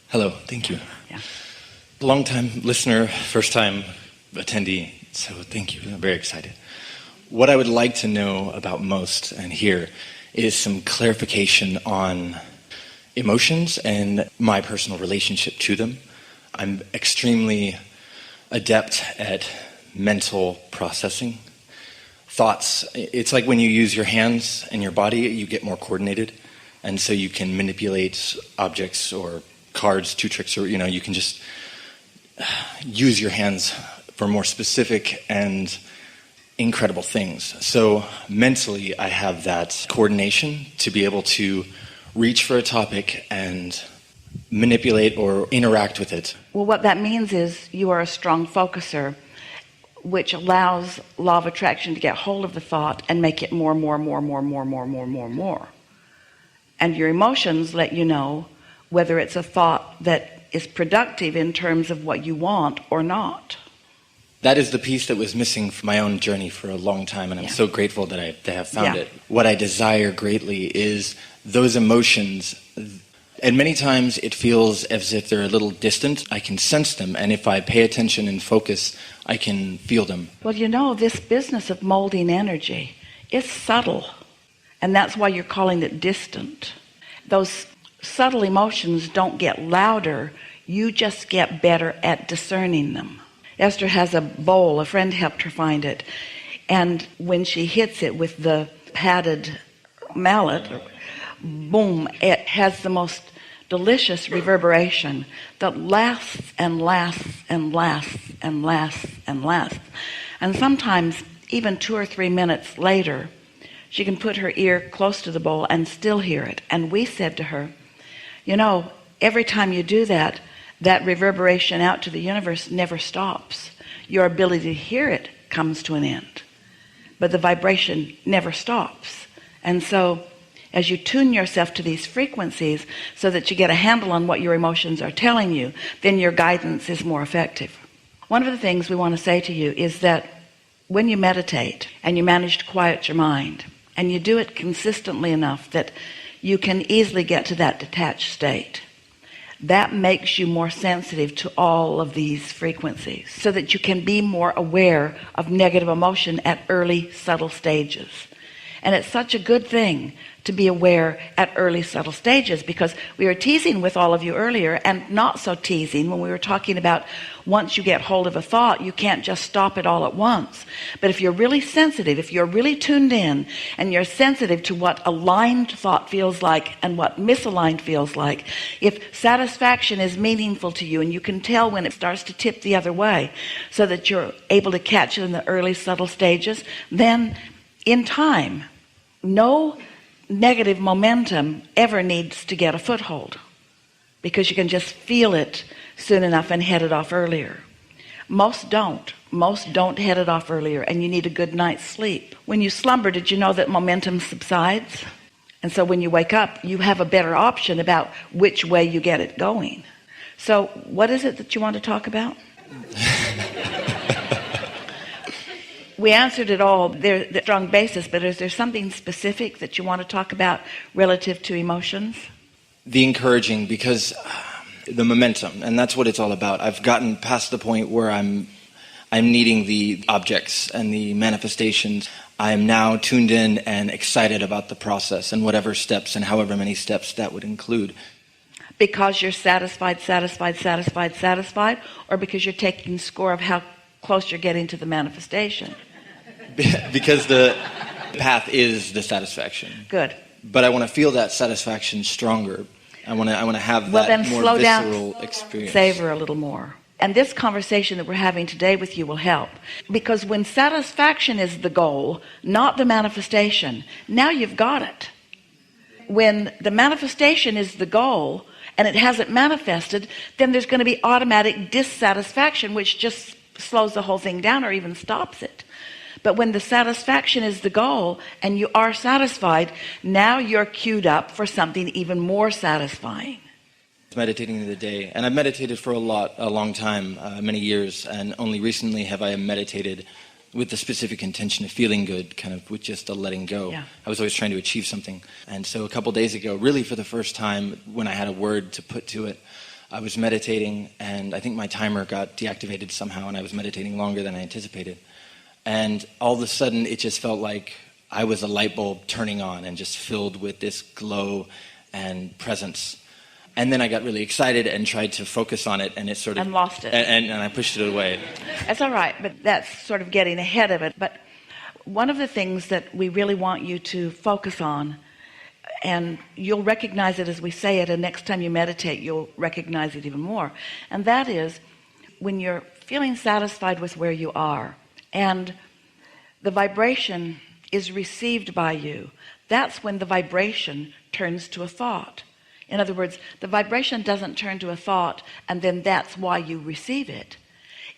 Hello, thank you. Yeah. Long-time listener, first-time attendee, so thank you. I'm very excited. What I would like to know about most and hear is some clarification on emotions and my personal relationship to them. I'm extremely adept at mental processing. Thoughts, it's like when you use your hands and your body, you get more coordinated, and so you can manipulate objects or cards, two tricks, or you can just use your hands for more specific and incredible things. So mentally, I have that coordination to be able to reach for a topic and manipulate or interact with it. Well, what that means is you are a strong focuser, which allows law of attraction to get hold of the thought and make it more. And your emotions let you know whether it's a thought that is productive in terms of what you want or not. That is the piece that was missing from my own journey for a long time, and I'm so grateful that I have found it. What I desire greatly is those emotions, and many times it feels as if they're a little distant. I can sense them, and if I pay attention and focus, I can feel them. Well, this business of molding energy is subtle, and that's why you're calling it distant. Those subtle emotions don't get louder, you just get better at discerning them. Esther has a bowl, a friend helped her find it, and when she hits it with the padded mallet, boom, it has the most delicious reverberation that lasts and lasts and lasts and lasts and lasts. And sometimes even 2 or 3 minutes later, she can put her ear close to the bowl and still hear it. And we said to her, every time you do that, that reverberation out to the universe never stops. Your ability to hear it comes to an end, but the vibration never stops. And so as you tune yourself to these frequencies so that you get a handle on what your emotions are telling you, then your guidance is more effective. One of the things we want to say to you is that when you meditate and you manage to quiet your mind, and you do it consistently enough that you can easily get to that detached state, that makes you more sensitive to all of these frequencies so that you can be more aware of negative emotion at early subtle stages. And it's such a good thing to be aware at early subtle stages, because we were teasing with all of you earlier, and not so teasing when we were talking about once you get hold of a thought, you can't just stop it all at once. But if you're really sensitive, if you're really tuned in and you're sensitive to what aligned thought feels like and what misaligned feels like, if satisfaction is meaningful to you and you can tell when it starts to tip the other way so that you're able to catch it in the early subtle stages, then in time, no negative momentum ever needs to get a foothold, because you can just feel it soon enough and head it off earlier. Most don't head it off earlier, and you need a good night's sleep. When you slumber, did you know that momentum subsides? And so when you wake up, you have a better option about which way you get it going. So what is it that you want to talk about? We answered it all. There's a strong basis, but is there something specific that you want to talk about relative to emotions? The encouraging, because the momentum, and that's what it's all about. I've gotten past the point where I'm needing the objects and the manifestations. I am now tuned in and excited about the process and whatever steps and however many steps that would include. Because you're satisfied, or because you're taking score of how close you're getting to the manifestation? Because the path is the satisfaction. Good. But I want to feel that satisfaction stronger. I want to have that more visceral experience. Savor a little more. And this conversation that we're having today with you will help. Because when satisfaction is the goal, not the manifestation, now you've got it. When the manifestation is the goal and it hasn't manifested, then there's going to be automatic dissatisfaction, which just slows the whole thing down or even stops it. But when the satisfaction is the goal and you are satisfied, now you're queued up for something even more satisfying. Meditating in the day, and I've meditated for a long time, many years, and only recently have I meditated with the specific intention of feeling good, kind of with just a letting go. Yeah. I was always trying to achieve something, and so a couple days ago, really for the first time, when I had a word to put to it, I was meditating, and I think my timer got deactivated somehow, and I was meditating longer than I anticipated. And all of a sudden, it just felt like I was a light bulb turning on and just filled with this glow and presence. And then I got really excited and tried to focus on it, and it sort of... And lost it. And I pushed it away. That's all right, but that's sort of getting ahead of it. But one of the things that we really want you to focus on, and you'll recognize it as we say it, and next time you meditate, you'll recognize it even more. And that is when you're feeling satisfied with where you are, and the vibration is received by you, that's when the vibration turns to a thought. In other words, the vibration doesn't turn to a thought and then that's why you receive it.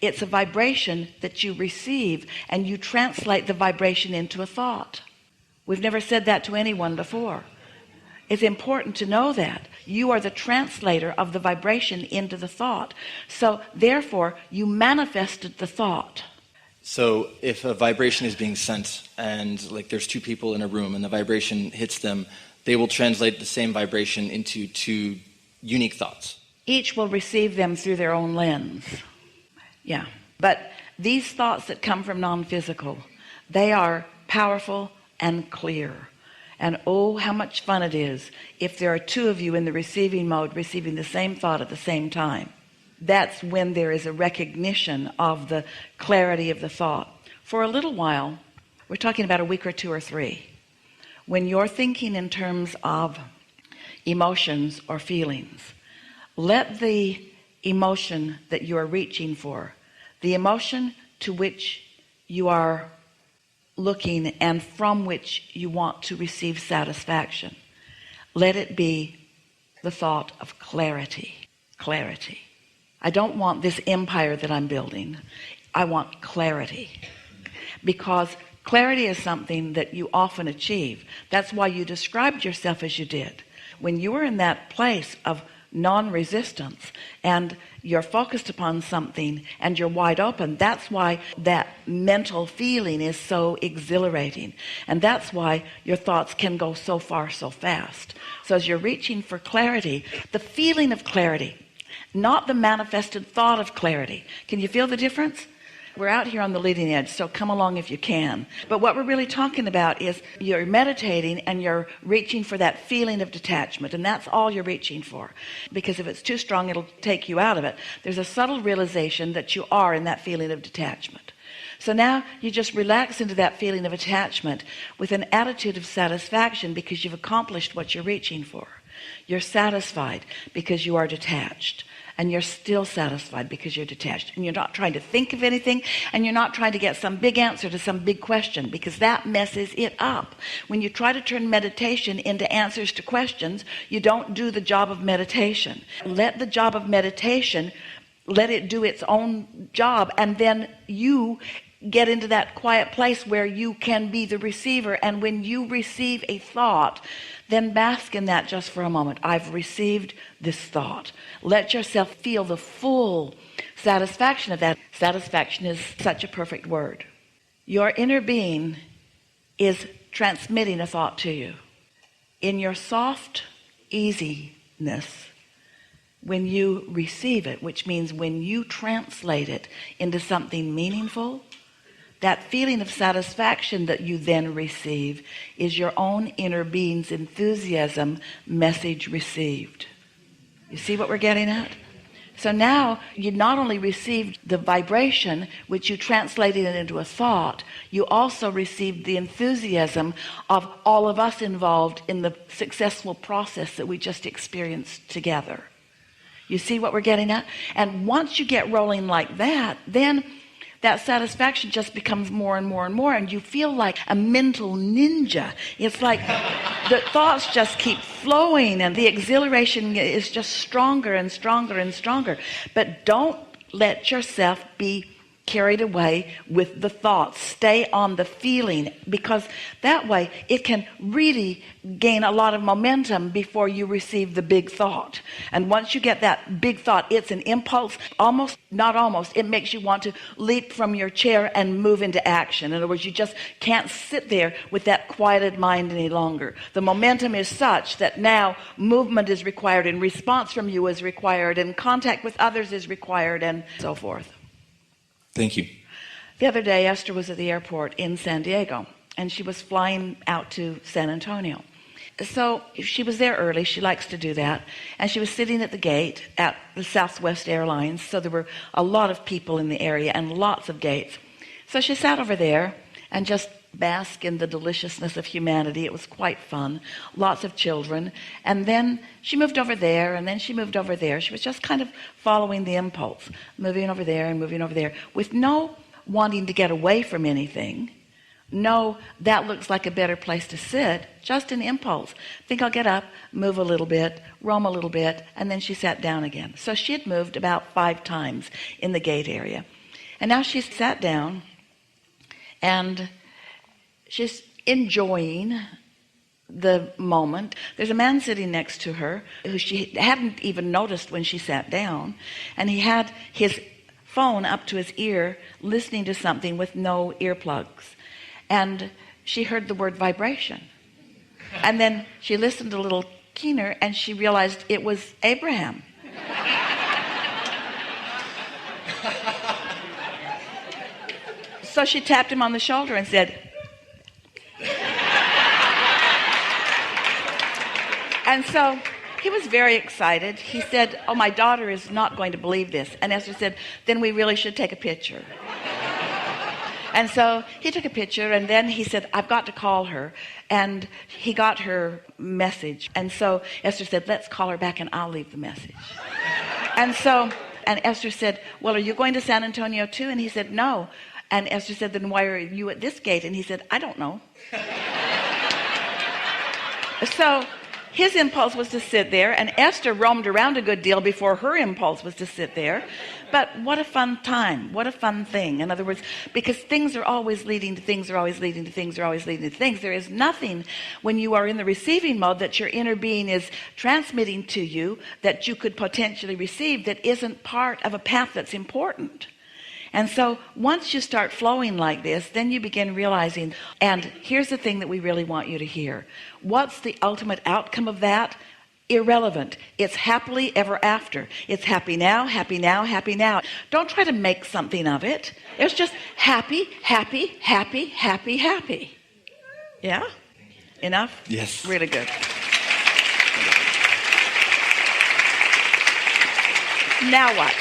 It's a vibration that you receive, and you translate the vibration into a thought. We've never said that to anyone before. It's important to know that you are the translator of the vibration into the thought. So therefore you manifested the thought. So if a vibration is being sent, and like there's two people in a room and the vibration hits them, they will translate the same vibration into two unique thoughts. Each will receive them through their own lens. Yeah. But these thoughts that come from non-physical, they are powerful and clear. And oh, how much fun it is if there are two of you in the receiving mode receiving the same thought at the same time. That's when there is a recognition of the clarity of the thought. For a little while, we're talking about a week or two or three, when you're thinking in terms of emotions or feelings, let the emotion that you are reaching for, the emotion to which you are looking and from which you want to receive satisfaction, let it be the thought of clarity. Clarity. I don't want this empire that I'm building. I want clarity, because clarity is something that you often achieve. That's why you described yourself as you did. When you were in that place of non-resistance and you're focused upon something and you're wide open, that's why that mental feeling is so exhilarating, and that's why your thoughts can go so far so fast. So as you're reaching for clarity, the feeling of clarity, not the manifested thought of clarity. Can you feel the difference? We're out here on the leading edge, so come along if you can. But what we're really talking about is you're meditating and you're reaching for that feeling of detachment, and that's all you're reaching for. Because if it's too strong, it'll take you out of it. There's a subtle realization that you are in that feeling of detachment. So now you just relax into that feeling of attachment with an attitude of satisfaction, because you've accomplished what you're reaching for. You're satisfied because you are detached. And you're still satisfied because you're detached, and you're not trying to think of anything, and you're not trying to get some big answer to some big question, because that messes it up. When you try to turn meditation into answers to questions, you don't do the job of meditation. Let the job of meditation, let it do its own job, and then you get into that quiet place where you can be the receiver. And when you receive a thought, then bask in that just for a moment. I've received this thought. Let yourself feel the full satisfaction of that. Satisfaction is such a perfect word. Your inner being is transmitting a thought to you. In your soft easiness, when you receive it, which means when you translate it into something meaningful, that feeling of satisfaction that you then receive is your own inner being's enthusiasm message received. You see what we're getting at? So now you not only received the vibration, which you translated it into a thought, you also received the enthusiasm of all of us involved in the successful process that we just experienced together. You see what we're getting at? And once you get rolling like that, then that satisfaction just becomes more and more and more, and you feel like a mental ninja. It's like the thoughts just keep flowing, and the exhilaration is just stronger and stronger and stronger. But don't let yourself be carried away with the thoughts. Stay on the feeling, because that way it can really gain a lot of momentum before you receive the big thought. And once you get that big thought, it's an impulse. It makes you want to leap from your chair and move into action. In other words, you just can't sit there with that quieted mind any longer. The momentum is such that now movement is required, and response from you is required, and contact with others is required, and so forth. Thank you. The other day, Esther was at the airport in San Diego, and she was flying out to San Antonio. So she was there early. She likes to do that. And she was sitting at the gate at the Southwest Airlines. So there were a lot of people in the area and lots of gates. So she sat over there and just basked in the deliciousness of humanity. It was quite fun. Lots of children. And then she moved over there, and then she moved over there. She was just kind of following the impulse, moving over there and moving over there, with no wanting to get away from anything. No, that looks like a better place to sit. Just an impulse. Think I'll get up, move a little bit, roam a little bit, and then she sat down again. So she had moved about 5 times in the gate area. And now she's sat down, and she's enjoying the moment. There's a man sitting next to her who she hadn't even noticed when she sat down, and he had his phone up to his ear, listening to something with no earplugs. And she heard the word vibration. And then she listened a little keener, and she realized it was Abraham. So she tapped him on the shoulder and said, and so he was very excited. He said, oh, my daughter is not going to believe this. And Esther said, then we really should take a picture. And so he took a picture, and then he said, I've got to call her. And he got her message. And so Esther said, let's call her back and I'll leave the message. And Esther said, well, are you going to San Antonio too? And he said, no. And Esther said, then why are you at this gate? And he said, I don't know. So his impulse was to sit there, and Esther roamed around a good deal before her impulse was to sit there. But what a fun time. What a fun thing. In other words, because things are always leading to things, are always leading to things, are always leading to things. There is nothing when you are in the receiving mode that your inner being is transmitting to you that you could potentially receive that isn't part of a path that's important. And so once you start flowing like this, then you begin realizing, and here's the thing that we really want you to hear. What's the ultimate outcome of that? Irrelevant. It's happily ever after. It's happy now, happy now, happy now. Don't try to make something of it. It's just happy, happy, happy, happy, happy. Yeah? Enough? Yes. Really good. Now what?